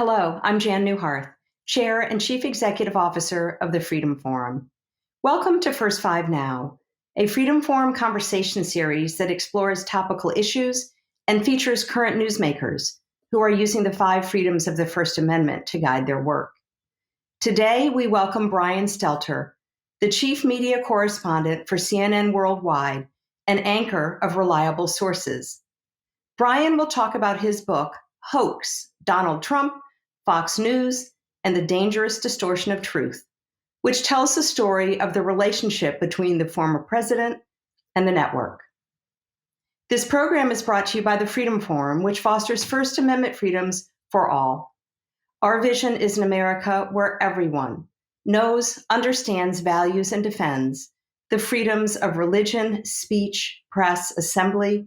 Hello, I'm Jan Newharth, Chair and Chief Executive Officer of the Freedom Forum. Welcome to First Five Now, a Freedom Forum conversation series that explores topical issues and features current newsmakers who are using the five freedoms of the First Amendment to guide their work. Today, we welcome Brian Stelter, the Chief Media Correspondent for CNN Worldwide and anchor of Reliable Sources. Brian will talk about his book, Hoax, Donald Trump, Fox News, and the Dangerous Distortion of Truth, which tells the story of the relationship between the former president and the network. This program is brought to you by the Freedom Forum, which fosters First Amendment freedoms for all. Our vision is an America where everyone knows, understands, values, and defends the freedoms of religion, speech, press, assembly,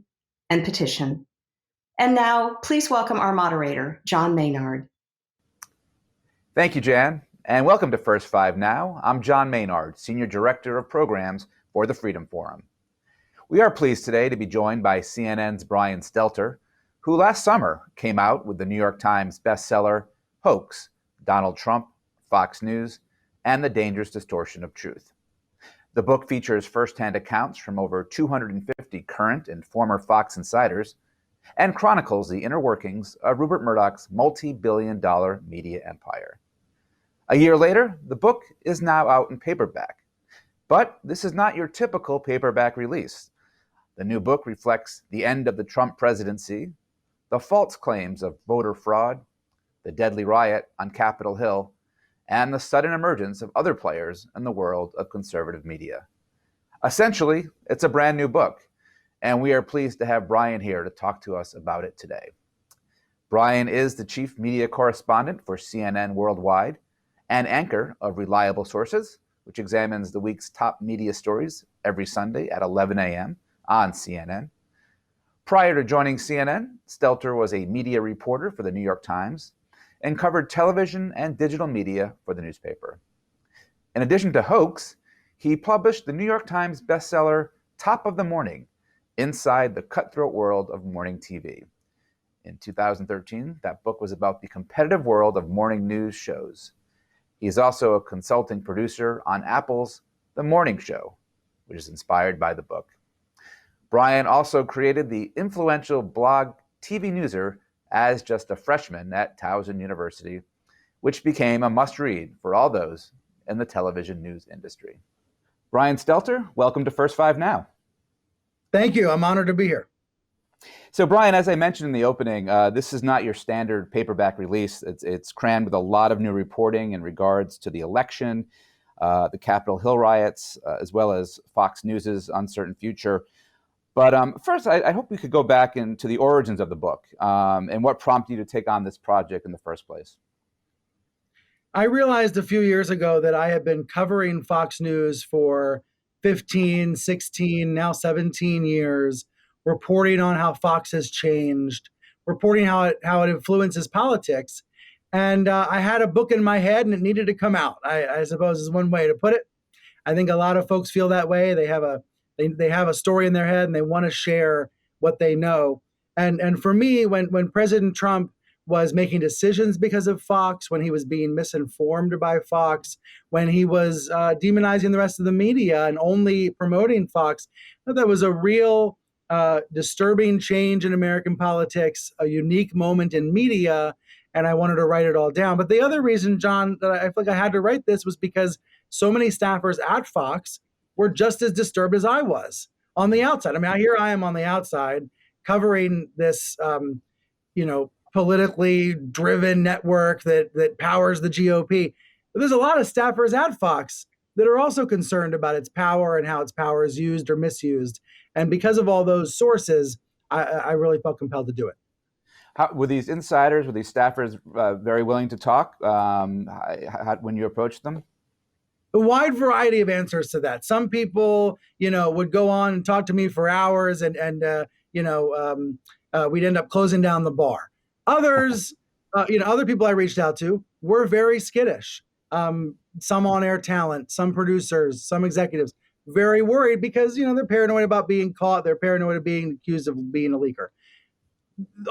and petition. And now, please welcome our moderator, John Maynard. Thank you, Jan, and welcome to First Five Now. I'm John Maynard, Senior Director of Programs for the Freedom Forum. We are pleased today to be joined by CNN's Brian Stelter, who last summer came out with the New York Times bestseller, Hoax, Donald Trump, Fox News, and the Dangerous Distortion of Truth. The book features firsthand accounts from over 250 current and former Fox insiders and chronicles the inner workings of Rupert Murdoch's multi-billion-dollar media empire. A year later, the book is now out in paperback. But this is not your typical paperback release. The new book reflects the end of the Trump presidency, the false claims of voter fraud, the deadly riot on Capitol Hill, and the sudden emergence of other players in the world of conservative media. Essentially, it's a brand new book, and we are pleased to have Brian here to talk to us about it today. Brian is the Chief Media Correspondent for CNN Worldwide and anchor of Reliable Sources, which examines the week's top media stories every Sunday at 11 a.m. on CNN. Prior to joining CNN, Stelter was a media reporter for the New York Times and covered television and digital media for the newspaper. In addition to Hoax, he published the New York Times bestseller Top of the Morning, Inside the Cutthroat World of Morning TV. In 2013, that book was about the competitive world of morning news shows. He is also a consulting producer on Apple's The Morning Show, which is inspired by the book. Brian also created the influential blog TV Newser as just a freshman at Towson University, which became a must-read for all those in the television news industry. Brian Stelter, welcome to First Five Now. Thank you. I'm honored to be here. So, Brian, as I mentioned in the opening, this is not your standard paperback release. It's crammed with a lot of new reporting in regards to the election, the Capitol Hill riots, as well as Fox News's uncertain future. But first, I hope we could go back into the origins of the book and what prompted you to take on this project in the first place. I realized a few years ago that I had been covering Fox News for 15, 16, now 17 years, reporting on how Fox has changed, reporting how it influences politics. And I had a book in my head and it needed to come out, I suppose is one way to put it. I think a lot of folks feel that way. They have a story in their head and they want to share what they know. And for me, when President Trump was making decisions because of Fox, when he was being misinformed by Fox, when he was demonizing the rest of the media and only promoting Fox, that was a real disturbing change in American politics, a unique moment in media, and I wanted to write it all down. But the other reason, John, that I feel like I had to write this was because so many staffers at Fox were just as disturbed as I was on the outside. I mean, here I am on the outside covering this, politically driven network that powers the GOP. But there's a lot of staffers at Fox that are also concerned about its power and how its power is used or misused. And because of all those sources, I really felt compelled to do it. Were these insiders, were these staffers very willing to talk when you approached them? A wide variety of answers to that. Some people, would go on and talk to me for hours and we'd end up closing down the bar. Others, other people I reached out to were very skittish. Some on-air talent, some producers, some executives, very worried because, they're paranoid about being caught. They're paranoid of being accused of being a leaker.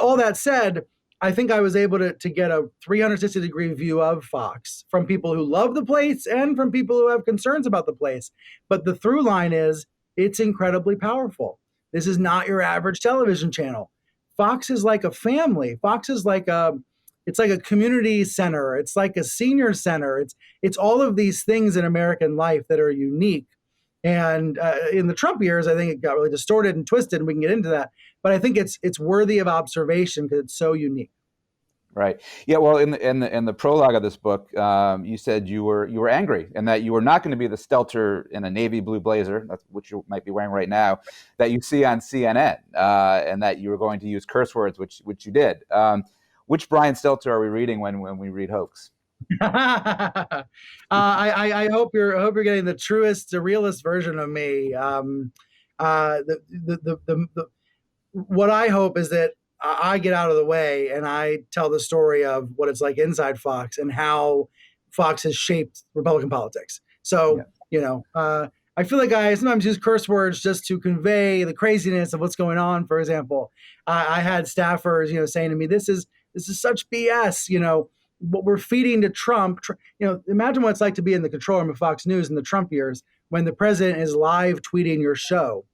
All that said, I think I was able to get a 360-degree view of Fox from people who love the place and from people who have concerns about the place. But the through line is it's incredibly powerful. This is not your average television channel. Fox is like a family. Fox is like it's like a community center. It's like a senior center. It's all of these things in American life that are unique. And in the Trump years, I think it got really distorted and twisted, and we can get into that. But I think it's worthy of observation because it's so unique. Right. Yeah. Well, in the prologue of this book, you said you were angry and that you were not going to be the Stelter in a navy blue blazer, that's which you might be wearing right now, that you see on CNN, and that you were going to use curse words, which you did. Which Brian Stelter are we reading when we read Hoax? I hope you're getting the truest, the realist version of me. What I hope is that I get out of the way and I tell the story of what it's like inside Fox and how Fox has shaped Republican politics. So, I feel like I sometimes use curse words just to convey the craziness of what's going on. For example, I had staffers, saying to me, this is such BS, what we're feeding to Trump. Imagine what it's like to be in the control room of Fox News in the Trump years when the president is live tweeting your show.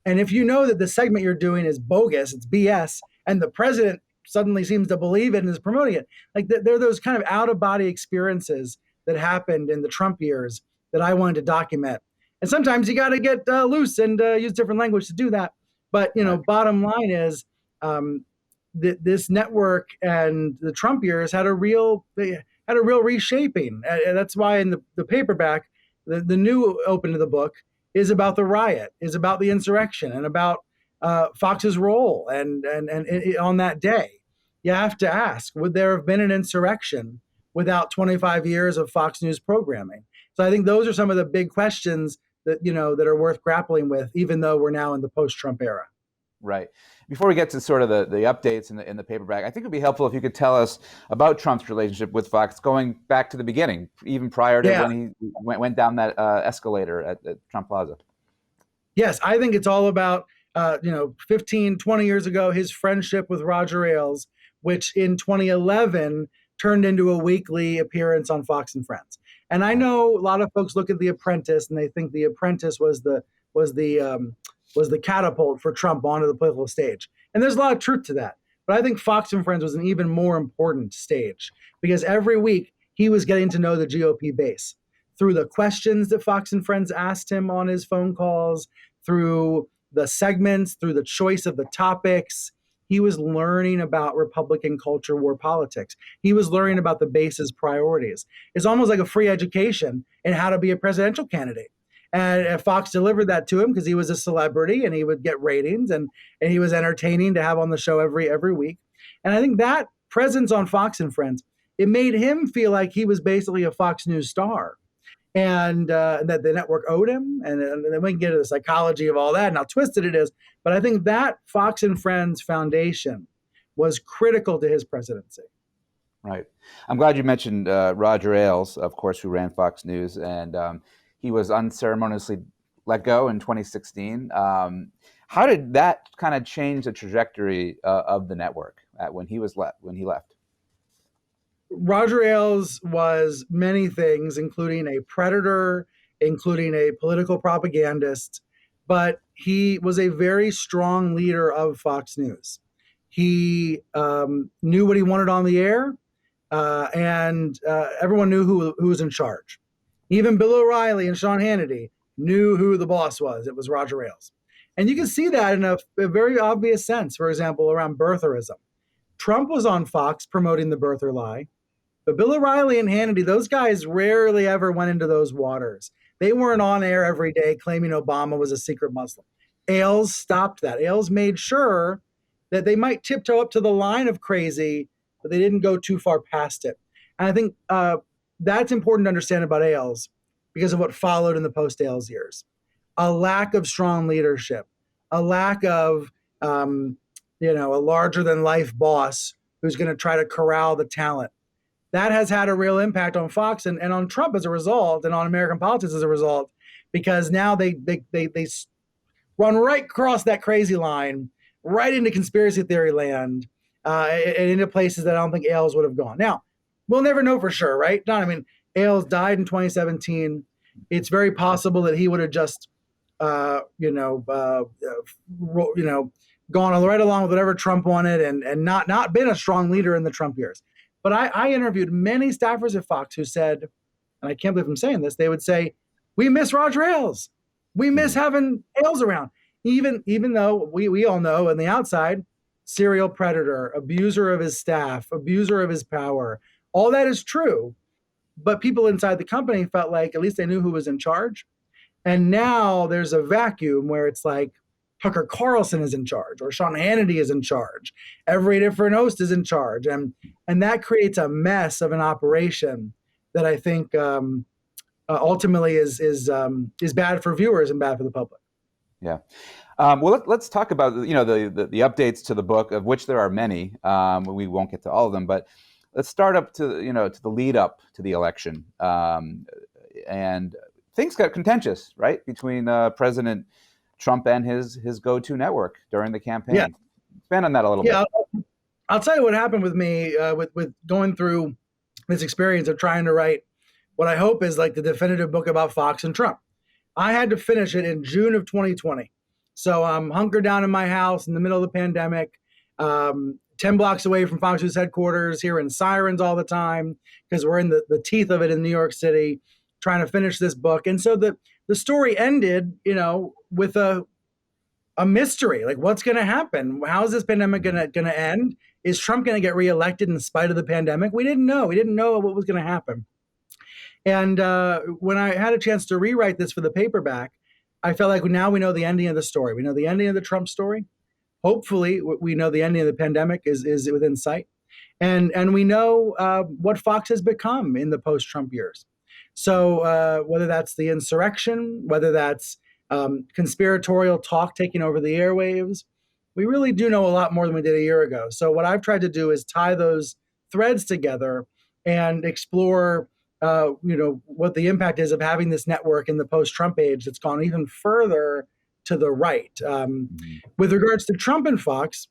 And if you know that the segment you're doing is bogus, it's BS, and the president suddenly seems to believe it and is promoting it, like there are those kind of out-of-body experiences that happened in the Trump years that I wanted to document. And sometimes you got to get loose and use different language to do that. But, bottom line is this network and the Trump years had a real reshaping. And that's why in the paperback, the new open to the book is about the riot, is about the insurrection, and about Fox's role. And on that day, you have to ask, would there have been an insurrection without 25 years of Fox News programming? So I think those are some of the big questions that are worth grappling with, even though we're now in the post-Trump era. Right. Before we get to sort of the updates in the paperback, I think it'd be helpful if you could tell us about Trump's relationship with Fox going back to the beginning, even prior to when he went down that escalator at Trump Plaza. Yes, I think it's all about 15, 20 years ago, his friendship with Roger Ailes, which in 2011 turned into a weekly appearance on Fox and Friends. And I know a lot of folks look at The Apprentice and they think The Apprentice was the catapult for Trump onto the political stage. And there's a lot of truth to that. But I think Fox and Friends was an even more important stage because every week he was getting to know the GOP base through the questions that Fox and Friends asked him on his phone calls, through the segments, through the choice of the topics. He was learning about Republican culture war politics. He was learning about the base's priorities. It's almost like a free education in how to be a presidential candidate. And Fox delivered that to him because he was a celebrity and he would get ratings and he was entertaining to have on the show every week. And I think that presence on Fox and Friends, it made him feel like he was basically a Fox News star. And that the network owed him, and then we can get into the psychology of all that and how twisted it is. But I think that Fox and Friends foundation was critical to his presidency. Right. I'm glad you mentioned Roger Ailes, of course, who ran Fox News, and he was unceremoniously let go in 2016. How did that kind of change the trajectory of the network when he left? Roger Ailes was many things, including a predator, including a political propagandist, but he was a very strong leader of Fox News. He knew what he wanted on the air, and everyone knew who was in charge. Even Bill O'Reilly and Sean Hannity knew who the boss was. It was Roger Ailes. And you can see that in a very obvious sense, for example, around birtherism. Trump was on Fox promoting the birther lie. But Bill O'Reilly and Hannity, those guys rarely ever went into those waters. They weren't on air every day claiming Obama was a secret Muslim. Ailes stopped that. Ailes made sure that they might tiptoe up to the line of crazy, but they didn't go too far past it. And I think that's important to understand about Ailes because of what followed in the post-Ailes years. A lack of strong leadership, a lack of a larger-than-life boss who's going to try to corral the talent. That has had a real impact on Fox and on Trump as a result, and on American politics as a result, because now they run right across that crazy line, right into conspiracy theory land, and into places that I don't think Ailes would have gone. Now, we'll never know for sure, right, Don? I mean, Ailes died in 2017. It's very possible that he would have just, gone right along with whatever Trump wanted and not been a strong leader in the Trump years. But I interviewed many staffers at Fox who said, and I can't believe I'm saying this, they would say, we miss Roger Ailes. We miss having Ailes around. Even though we all know on the outside, serial predator, abuser of his staff, abuser of his power, all that is true. But people inside the company felt like at least they knew who was in charge. And now there's a vacuum where it's like Tucker Carlson is in charge or Sean Hannity is in charge. Every different host is in charge. And that creates a mess of an operation that I think ultimately is bad for viewers and bad for the public. Yeah. Well, let's talk about the updates to the book, of which there are many. We won't get to all of them, but let's start up to the lead up to the election. And things got contentious, right, between President Trump and his go-to network during the campaign. Yeah. Expand on that a little bit. I'll tell you what happened with me with going through this experience of trying to write what I hope is like the definitive book about Fox and Trump. I had to finish it in June of 2020. So I'm hunkered down in my house in the middle of the pandemic, 10 blocks away from Fox News headquarters, hearing sirens all the time because we're in the teeth of it in New York City, trying to finish this book. And so the story ended, with a mystery. Like, what's going to happen? How is this pandemic going to end? Is Trump going to get reelected in spite of the pandemic? We didn't know. We didn't know what was going to happen. And when I had a chance to rewrite this for the paperback, I felt like now we know the ending of the story. We know the ending of the Trump story. Hopefully, we know the ending of the pandemic is within sight. And we know what Fox has become in the post-Trump years. So whether that's the insurrection, whether that's conspiratorial talk taking over the airwaves, we really do know a lot more than we did a year ago. So what I've tried to do is tie those threads together and explore what the impact is of having this network in the post-Trump age that's gone even further to the right. With regards to Trump and Fox,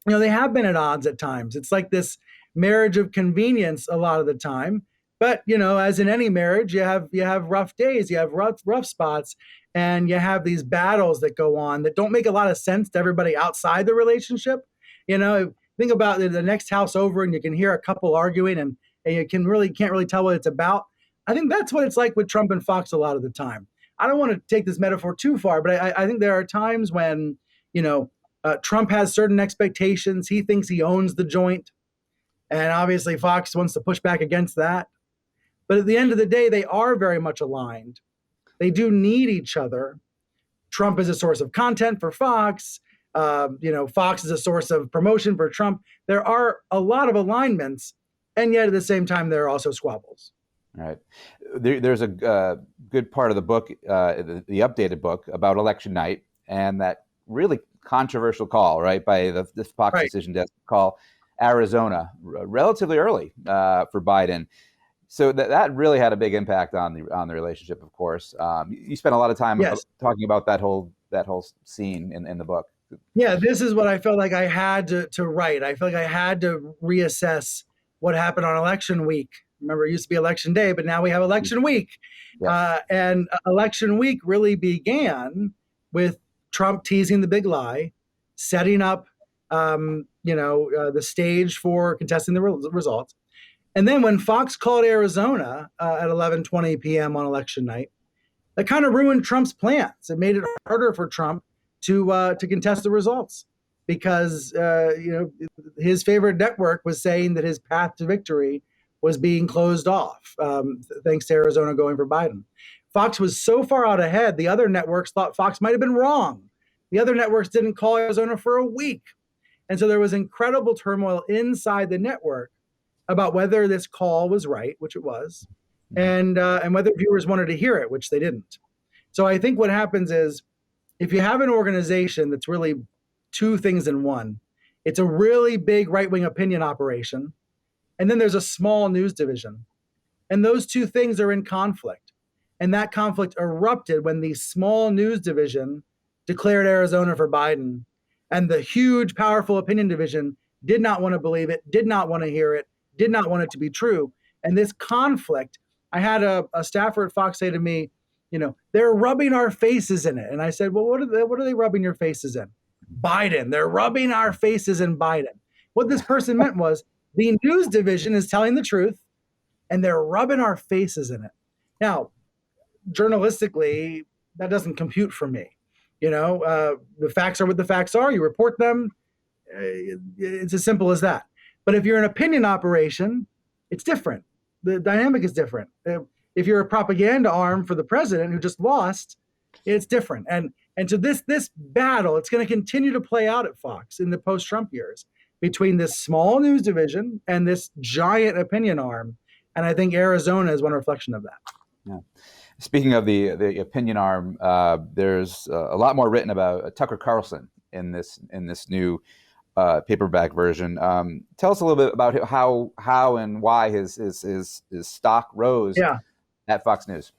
they have been at odds at times. It's like this marriage of convenience a lot of the time. But, as in any marriage, you have rough days, you have rough spots, and you have these battles that go on that don't make a lot of sense to everybody outside the relationship. Think about the next house over and you can hear a couple arguing and you can't really tell what it's about. I think that's what it's like with Trump and Fox a lot of the time. I don't want to take this metaphor too far, but I think there are times when, Trump has certain expectations. He thinks he owns the joint. And obviously Fox wants to push back against that. But at the end of the day, they are very much aligned. They do need each other. Trump is a source of content for Fox. Fox is a source of promotion for Trump. There are a lot of alignments. And yet at the same time, there are also squabbles. All right. There's a good part of the book, the updated book about election night and that really controversial call, right, by the Fox decision desk call Arizona relatively early for Biden. So that really had a big impact on the relationship, of course. You spent a lot of time talking about that whole scene in the book. Yeah, this is what I felt like I had to write. I felt like I had to reassess what happened on election week. Remember, it used to be election day, but now we have election week. Yes. And election week really began with Trump teasing the big lie, setting up the stage for contesting the results. And then when Fox called Arizona at 11:20 p.m. on election night, that kind of ruined Trump's plans. It made it harder for Trump to contest the results because his favorite network was saying that his path to victory was being closed off thanks to Arizona going for Biden. Fox was so far out ahead, the other networks thought Fox might have been wrong. The other networks didn't call Arizona for a week. And so there was incredible turmoil inside the network about whether this call was right, which it was, and whether viewers wanted to hear it, which they didn't. So I think what happens is if you have an organization that's really two things in one, it's a really big right-wing opinion operation, and then there's a small news division. And those two things are in conflict. And that conflict erupted when the small news division declared Arizona for Biden, and the huge, powerful opinion division did not want to believe it, did not want to hear it, did not want it to be true. And this conflict, I had a staffer at Fox say to me, they're rubbing our faces in it. And I said, well, what are they rubbing your faces in? Biden. They're rubbing our faces in Biden. What this person meant was the news division is telling the truth and they're rubbing our faces in it. Now, journalistically, that doesn't compute for me. The facts are what the facts are. You report them. It's as simple as that. But if you're an opinion operation, it's different. The dynamic is different. If you're a propaganda arm for the president who just lost, it's different. And so this battle, it's going to continue to play out at Fox in the post-Trump years between this small news division and this giant opinion arm. And I think Arizona is one reflection of that. Yeah. Speaking of the opinion arm, there's a lot more written about Tucker Carlson in this new paperback version. Tell us a little bit about how and why his stock rose at Fox News.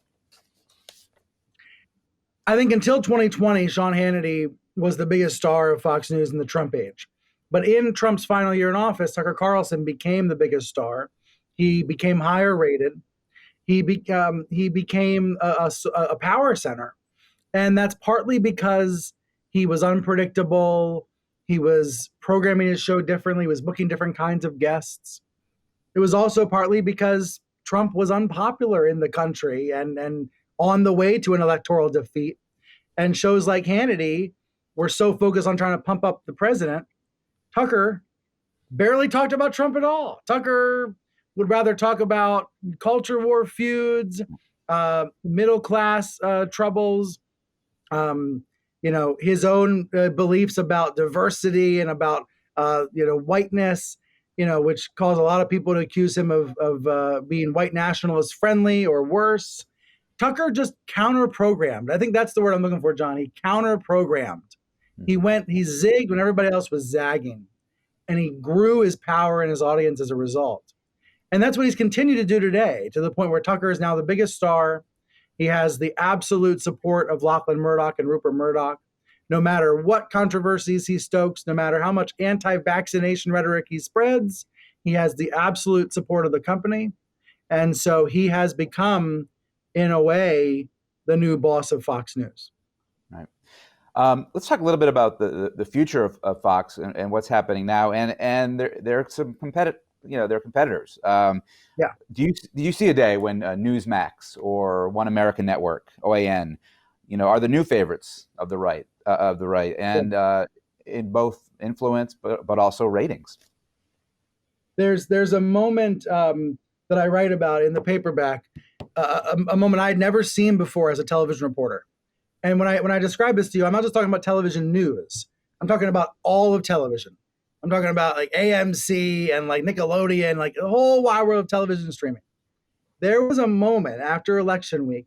I think until 2020, Sean Hannity was the biggest star of Fox News in the Trump age. But in Trump's final year in office, Tucker Carlson became the biggest star. He became higher rated. He became a power center. And that's partly because he was unpredictable. He was programming his show differently. He was booking different kinds of guests. It was also partly because Trump was unpopular in the country and on the way to an electoral defeat. And shows like Hannity were so focused on trying to pump up the president. Tucker barely talked about Trump at all. Tucker would rather talk about culture war feuds, middle class troubles, his own beliefs about diversity and about whiteness, which caused a lot of people to accuse him of being white nationalist friendly or worse. Tucker just counter-programmed. I think that's the word I'm looking for, John. He counter-programmed. He zigged when everybody else was zagging, and he grew his power and his audience as a result. And that's what he's continued to do today, to the point where Tucker is now the biggest star. He has the absolute support of Lachlan Murdoch and Rupert Murdoch. No matter what controversies he stokes, no matter how much anti-vaccination rhetoric he spreads, he has the absolute support of the company. And so he has become, in a way, the new boss of Fox News. Right. Let's talk a little bit about the future of Fox and what's happening now. And there are some their competitors. Do you see a day when Newsmax or One American Network, OAN, are the new favorites of the right, and in both influence but also ratings? There's a moment that I write about in the paperback, a moment I had never seen before as a television reporter. And when I describe this to you, I'm not just talking about television news. I'm talking about all of television. I'm talking about like AMC and like Nickelodeon, like the whole wide world of television streaming. There was a moment after election week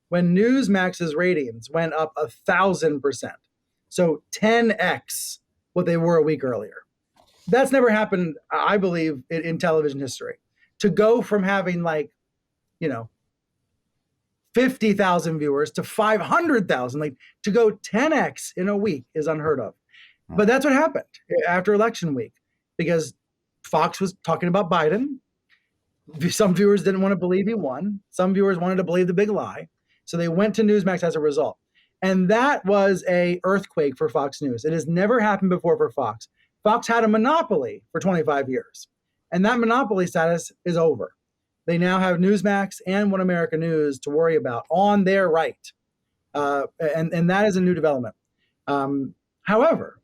when Newsmax's ratings went up 1,000%. So 10x what they were a week earlier. That's never happened, I believe, in television history. To go from having 50,000 viewers to 500,000, to go 10x in a week is unheard of. But that's what happened after election week, because Fox was talking about Biden. Some viewers didn't want to believe he won. Some viewers wanted to believe the big lie. So they went to Newsmax as a result. And that was an earthquake for Fox News. It has never happened before for Fox. Fox had a monopoly for 25 years. And that monopoly status is over. They now have Newsmax and One American News to worry about on their right. And that is a new development. However,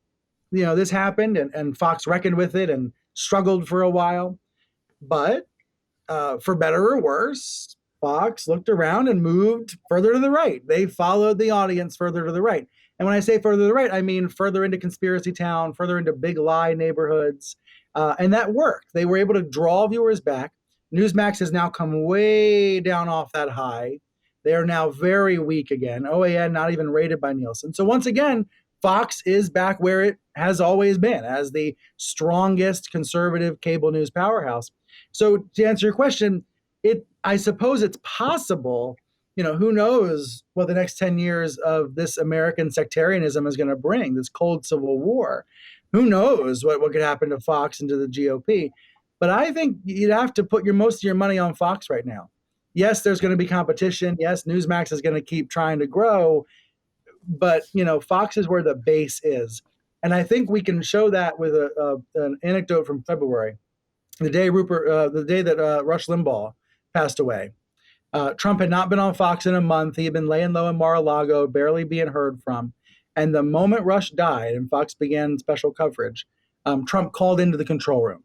this happened and Fox reckoned with it and struggled for a while. But for better or worse, Fox looked around and moved further to the right. They followed the audience further to the right. And when I say further to the right, I mean further into conspiracy town, further into big lie neighborhoods. And that worked. They were able to draw viewers back. Newsmax has now come way down off that high. They are now very weak again. OAN not even rated by Nielsen. So once again, Fox is back where it has always been, as the strongest conservative cable news powerhouse. So to answer your question, I suppose it's possible, who knows what the next 10 years of this American sectarianism is going to bring, this cold civil war. who knows what could happen to Fox and to the GOP. But I think you'd have to put most of your money on Fox right now. Yes, there's going to be competition. Yes, Newsmax is going to keep trying to grow. But, Fox is where the base is. And I think we can show that with an anecdote from February, the day that Rush Limbaugh passed away. Trump had not been on Fox in a month. He had been laying low in Mar-a-Lago, barely being heard from. And the moment Rush died and Fox began special coverage, Trump called into the control room.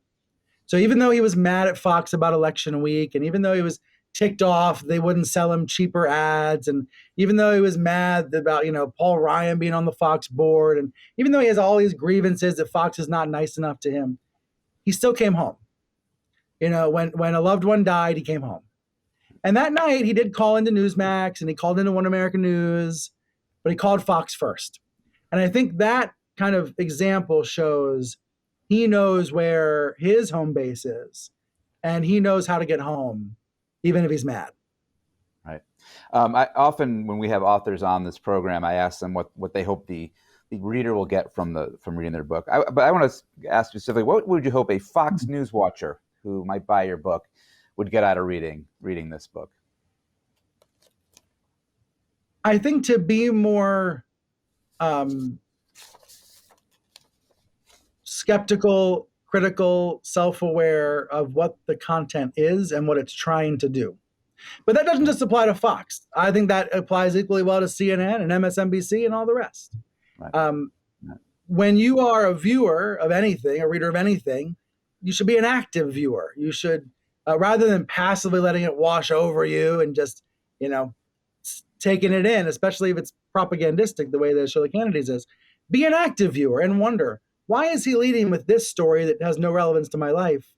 So even though he was mad at Fox about election week, and even though he was ticked off they wouldn't sell him cheaper ads, and even though he was mad about Paul Ryan being on the Fox board, and even though he has all these grievances that Fox is not nice enough to him, he still came home. When a loved one died, he came home. And that night he did call into Newsmax and he called into One American News, but he called Fox first. And I think that kind of example shows he knows where his home base is, and he knows how to get home, even if he's mad. Right. I often, when we have authors on this program, I ask them what they hope the reader will get from reading their book. But I want to ask specifically, what would you hope a Fox News watcher who might buy your book would get out of reading this book? I think to be more skeptical, critical, self-aware of what the content is and what it's trying to do. But that doesn't just apply to Fox. I think that applies equally well to CNN and MSNBC and all the rest. Right. When you are a viewer of anything, a reader of anything, you should be an active viewer. You should, rather than passively letting it wash over you and just, taking it in, especially if it's propagandistic the way the show The Candidates is, be an active viewer and wonder, why is he leading with this story that has no relevance to my life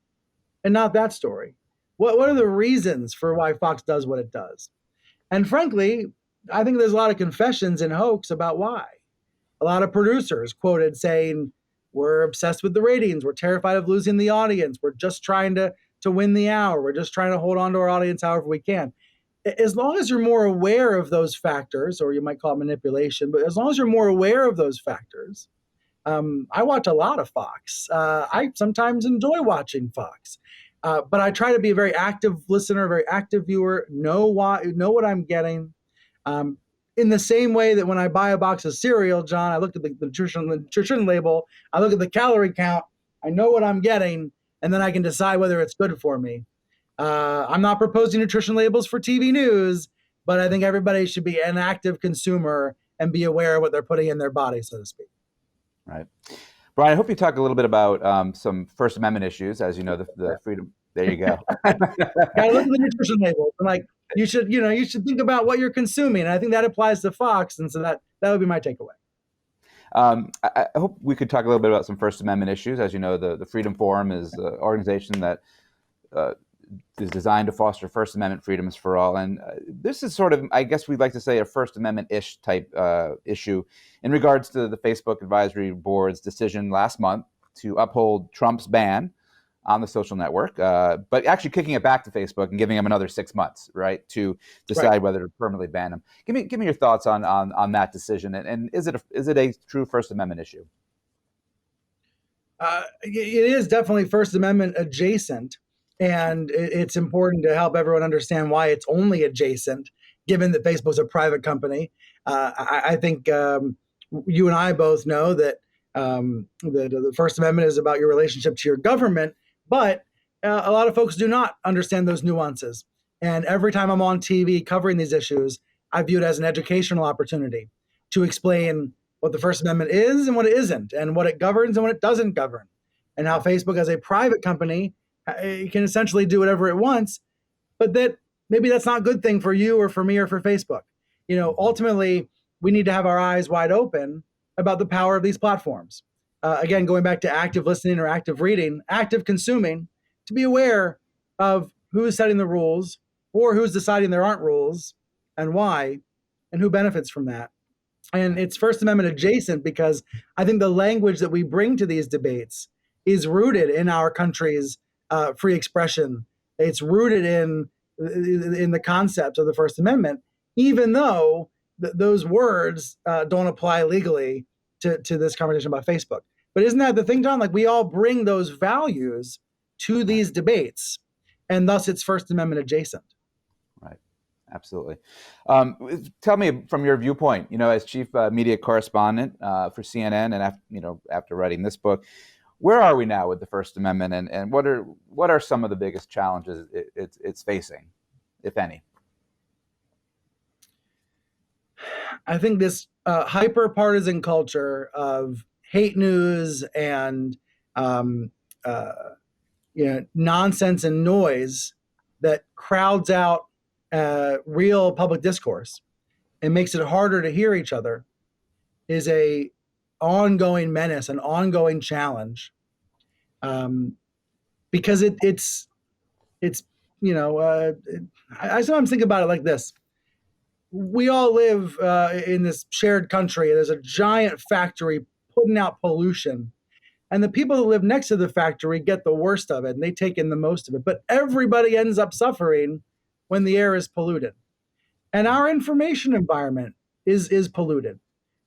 and not that story? What are the reasons for why Fox does what it does? And frankly, I think there's a lot of confessions in Hoax about why. A lot of producers quoted saying, we're obsessed with the ratings. We're terrified of losing the audience. We're just trying to win the hour. We're just trying to hold on to our audience however we can. As long as you're more aware of those factors, or you might call it manipulation, but as long as you're more aware of those factors, I watch a lot of Fox. I sometimes enjoy watching Fox, but I try to be a very active listener, a very active viewer, know what I'm getting. In the same way that when I buy a box of cereal, John, I look at the nutrition label, I look at the calorie count, I know what I'm getting, and then I can decide whether it's good for me. I'm not proposing nutrition labels for TV news, but I think everybody should be an active consumer and be aware of what they're putting in their body, so to speak. Right. Brian, I hope you talk a little bit about some First Amendment issues, as you know, the freedom. There you go. Gotta look at the nutrition labels. And you should think about what you're consuming. And I think that applies to Fox. And so that would be my takeaway. I hope we could talk a little bit about some First Amendment issues. As you know, the Freedom Forum is an organization that is designed to foster First Amendment freedoms for all. And this is sort of, I guess we'd like to say, a First Amendment-ish type issue in regards to the Facebook Advisory Board's decision last month to uphold Trump's ban on the social network, but actually kicking it back to Facebook and giving them another 6 months, right, to decide whether to permanently ban them. Give me your thoughts on that decision, and is it a true First Amendment issue? It is definitely First Amendment adjacent, and it's important to help everyone understand why it's only adjacent, given that Facebook's a private company. I think you and I both know that the First Amendment is about your relationship to your government, but a lot of folks do not understand those nuances. And every time I'm on TV covering these issues, I view it as an educational opportunity to explain what the First Amendment is and what it isn't, and what it governs and what it doesn't govern, and how Facebook as a private company can essentially do whatever it wants, but that maybe that's not a good thing for you or for me or for Facebook. Ultimately, we need to have our eyes wide open about the power of these platforms. Again, going back to active listening or active reading, active consuming, to be aware of who's setting the rules or who's deciding there aren't rules and why, and who benefits from that. And it's First Amendment adjacent because I think the language that we bring to these debates is rooted in our country's free expression. It's rooted in the concept of the First Amendment, even though those words don't apply legally to this conversation about Facebook. But isn't that the thing, John? Like, we all bring those values to these debates, and thus it's First Amendment adjacent. Right. Absolutely. Tell me from your viewpoint, as chief media correspondent for CNN, and after writing this book, where are we now with the First Amendment, and what are some of the biggest challenges it's facing, if any? I think this hyper-partisan culture of hate news and nonsense and noise that crowds out real public discourse and makes it harder to hear each other is a ongoing menace, an ongoing challenge, because I sometimes think about it like this. We all live in this shared country. There's a giant factory putting out pollution, and the people who live next to the factory get the worst of it, and they take in the most of it. But everybody ends up suffering when the air is polluted. And our information environment is polluted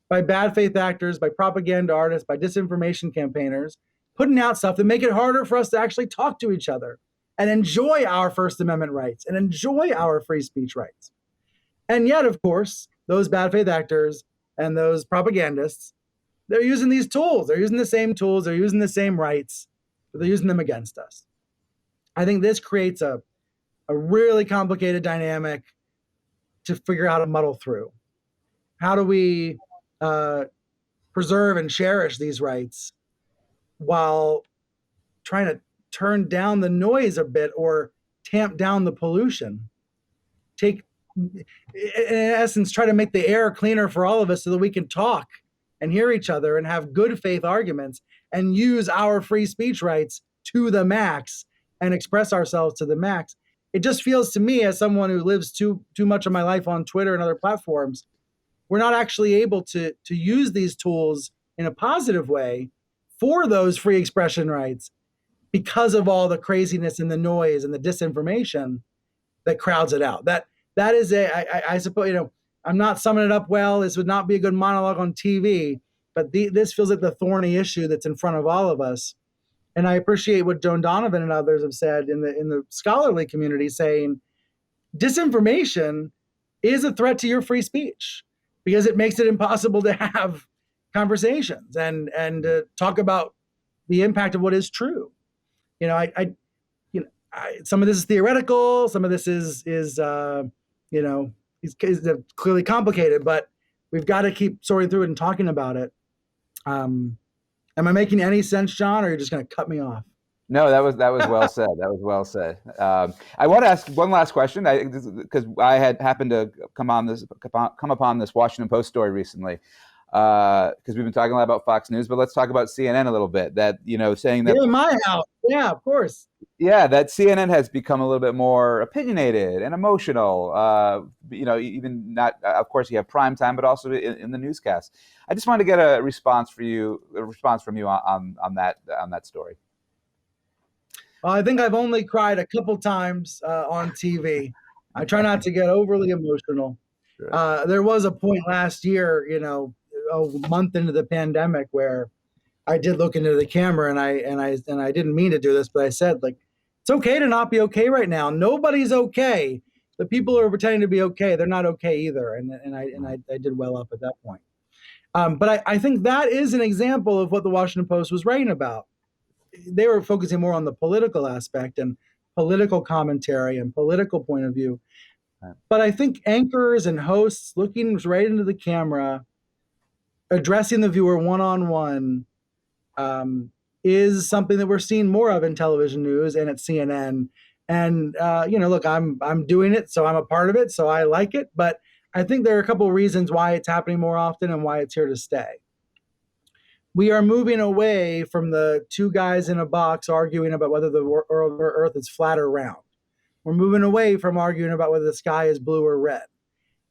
by bad faith actors, by propaganda artists, by disinformation campaigners, putting out stuff that make it harder for us to actually talk to each other and enjoy our First Amendment rights and enjoy our free speech rights. And yet, of course, those bad faith actors and those propagandists, they're using these tools. They're using the same tools. They're using the same rights, but they're using them against us. I think this creates a really complicated dynamic to figure out how to muddle through. How do we preserve and cherish these rights while trying to turn down the noise a bit or tamp down the pollution? In essence, try to make the air cleaner for all of us so that we can talk and hear each other and have good faith arguments and use our free speech rights to the max and express ourselves to the max. It just feels to me, as someone who lives too much of my life on Twitter and other platforms, we're not actually able to use these tools in a positive way for those free expression rights because of all the craziness and the noise and the disinformation that crowds it out. That is I suppose, I'm not summing it up well. This would not be a good monologue on TV, but this feels like the thorny issue that's in front of all of us. And I appreciate what Joan Donovan and others have said in the scholarly community, saying disinformation is a threat to your free speech because it makes it impossible to have conversations and talk about the impact of what is true. Some of this is theoretical. Some of this is clearly complicated, but we've got to keep sorting through it and talking about it. Am I making any sense, John, or are you just going to cut me off? No, that was well said. That was well said. I want to ask one last question because I had happened to come upon this Washington Post story recently because we've been talking a lot about Fox News, but let's talk about CNN a little bit. That saying that in my house, yeah, of course. Yeah, that CNN has become a little bit more opinionated and emotional. Even not, of course, you have prime time, but also in the newscast. I just wanted to get a response from you on that story. I think I've only cried a couple times on TV. I try not to get overly emotional. Sure. There was a point last year, a month into the pandemic, where I did look into the camera and I didn't mean to do this, but I said, like, it's okay to not be okay right now. Nobody's okay. The people who are pretending to be okay, they're not okay either. And I did well up at that point. But I think that is an example of what the Washington Post was writing about. They were focusing more on the political aspect and political commentary and political point of view. Right. But I think anchors and hosts looking right into the camera, addressing the viewer one-on-one, is something that we're seeing more of in television news and at CNN. And, look, I'm doing it, so I'm a part of it, so I like it. But I think there are a couple of reasons why it's happening more often and why it's here to stay. We are moving away from the two guys in a box arguing about whether the Earth is flat or round. We're moving away from arguing about whether the sky is blue or red.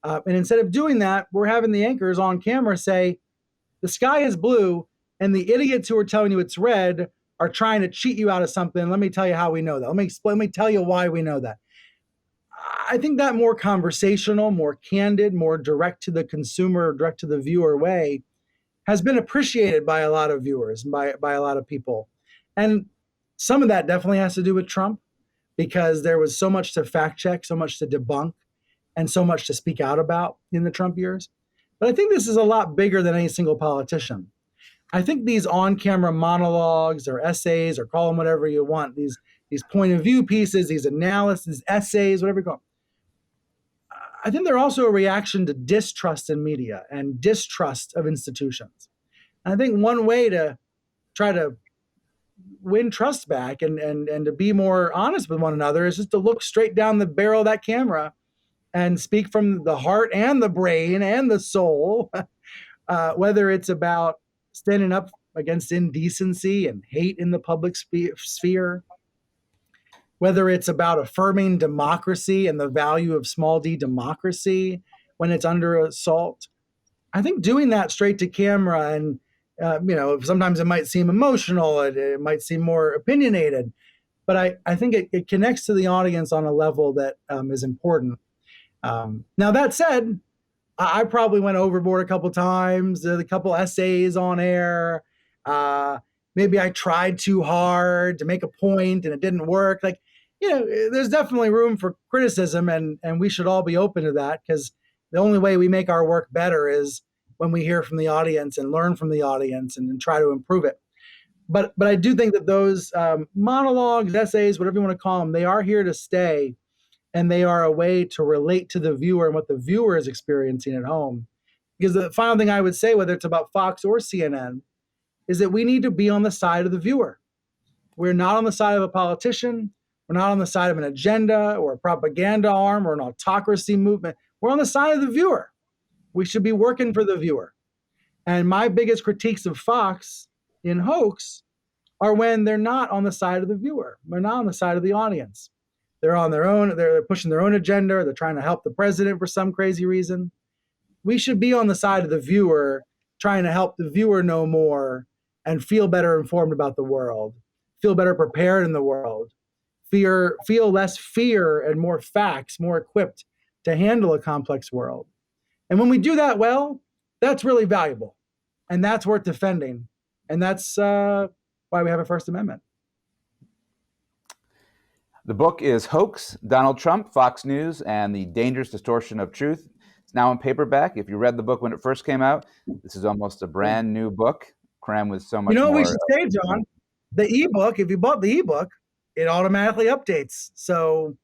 And instead of doing that, we're having the anchors on camera say, the sky is blue, and the idiots who are telling you it's red are trying to cheat you out of something. Let me tell you how we know that. Let me tell you why we know that. I think that more conversational, more candid, more direct to the consumer, direct to the viewer way has been appreciated by a lot of viewers, by a lot of people. And some of that definitely has to do with Trump, because there was so much to fact check, so much to debunk, and so much to speak out about in the Trump years. But I think this is a lot bigger than any single politician. I think these on-camera monologues or essays, or call them whatever you want, these point of view pieces, these analyses, essays, whatever you call them, I think they're also a reaction to distrust in media and distrust of institutions. And I think one way to try to win trust back and to be more honest with one another is just to look straight down the barrel of that camera and speak from the heart and the brain and the soul, whether it's about standing up against indecency and hate in the public sphere, whether it's about affirming democracy and the value of small d democracy when it's under assault. I think doing that straight to camera, and sometimes it might seem emotional, it might seem more opinionated, but I think it connects to the audience on a level that is important. Now, that said, I probably went overboard a couple times, did a couple essays on air. Maybe I tried too hard to make a point and it didn't work. There's definitely room for criticism, and we should all be open to that, because the only way we make our work better is when we hear from the audience and learn from the audience and try to improve it. But I do think that those monologues, essays, whatever you want to call them, they are here to stay, and they are a way to relate to the viewer and what the viewer is experiencing at home. Because the final thing I would say, whether it's about Fox or CNN, is that we need to be on the side of the viewer. We're not on the side of a politician. We're not on the side of an agenda or a propaganda arm or an autocracy movement. We're on the side of the viewer. We should be working for the viewer. And my biggest critiques of Fox in Hoax are when they're not on the side of the viewer. They're not on the side of the audience. They're on their own. They're pushing their own agenda. They're trying to help the president for some crazy reason. We should be on the side of the viewer, trying to help the viewer know more and feel better informed about the world, feel better prepared in the world, feel less fear and more facts, more equipped to handle a complex world. And when we do that well, that's really valuable. And that's worth defending. And that's why we have a First Amendment. The book is Hoax, Donald Trump, Fox News, and the Dangerous Distortion of Truth. It's now in paperback. If you read the book when it first came out, this is almost a brand new book, crammed with so much more. We should say, John, the ebook, if you bought the ebook, it automatically updates. So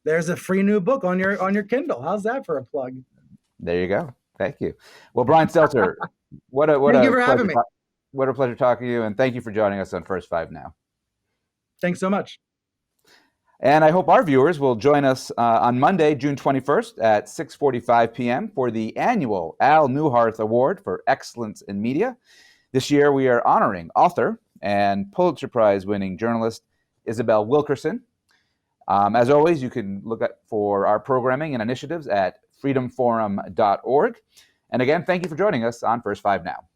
there's a free new book on your Kindle. How's that for a plug? There you go. Thank you. Well, Brian Stelter, thank you for having me. What a pleasure talking to you, and thank you for joining us on First Five Now. Thanks so much. And I hope our viewers will join us on Monday, June 21st at 6:45 p.m. for the annual Al Newharth Award for Excellence in Media. This year, we are honoring author and Pulitzer Prize-winning journalist Isabel Wilkerson. As always, you can look for our programming and initiatives at freedomforum.org. And again, thank you for joining us on First Five Now.